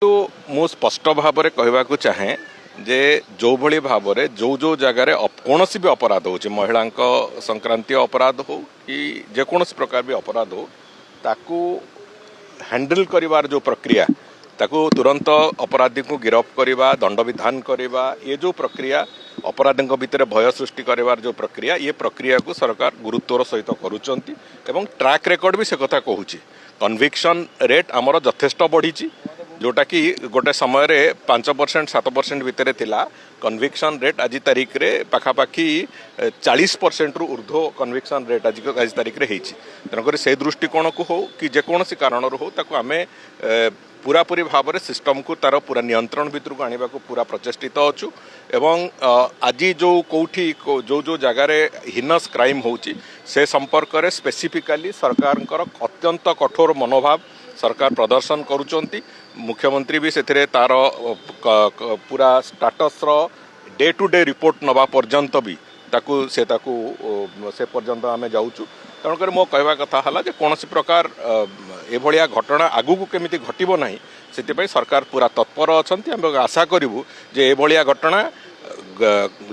तो मु स्पष्ट भाव में कहवाक चाहे जे जो भली भाव में जो जो जगार कौन भी अपराध हो महिला संक्रांतीय अपराध हो कि जेकोसी प्रकार भी अपराध हो ताकू हैंडल करिवार जो प्रक्रिया ताकू तुरंत अपराधी को गिरफ्त करवा दंड विधान करवा ये जो प्रक्रिया अपराधी भितर भय सृष्टि करिवार जो प्रक्रिया ये प्रक्रिया को सरकार गुरुत्वर सहित करुँच ट्रैक रेकर्ड भी से कथा कहूँ कन्विक्शन रेट आमर यथेष्ट बढ़ी जोटा कि गोटे समय 5% 7% भितर थिला कन्विक्शन रेट आज तारीख रे पाखापाखि 40% रु ऊर्ध्व कन्विक्शन रेट आज तारीख रे होती तेणुक से दृष्टिकोण को हो कि जेकोसी कारण हो ताको आमे पूरापूरी भाव में सिस्टम को तार पूरा नियंत्रण भितर को आने को पूरा प्रचेषित अच्छु एवं आज जो कौटी जो जो जगार हिनस क्राइम होची से संपर्क में स्पेसिफिकाली सरकार अत्यंत कठोर मनोभाव सरकार प्रदर्शन करुचंती मुख्यमंत्री भी से तार पूरा status day to day report नवा पर्यंत भी से पर्यंत आम जाऊँ तेणुक मो कहवा कथा है कौन प्रकार एभलिया घटना आगू केमी घटब ना से सरकार पूरा तत्पर अच्छा आशा करूँ जे एभलिया घटना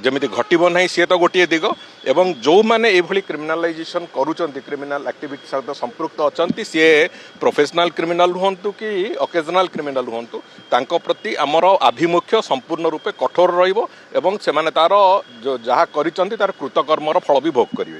जमी घटब ना सी तो गोटे दिग एवं जो मैंने ये क्रिमिनालाइजेशन करुँच क्रिमिनाल एक्टिविटी सहित संपृक्त अच्छा सी प्रोफेशनल क्रिमिनाल हूँ कि ओकेजनाल क्रिमिनाल हूँ प्रति आमर आभिमुख्य संपूर्ण रूपे कठोर रहिबो एवं से तार जहाँ कर कृतकर्मर फल भी भोग करेंगे।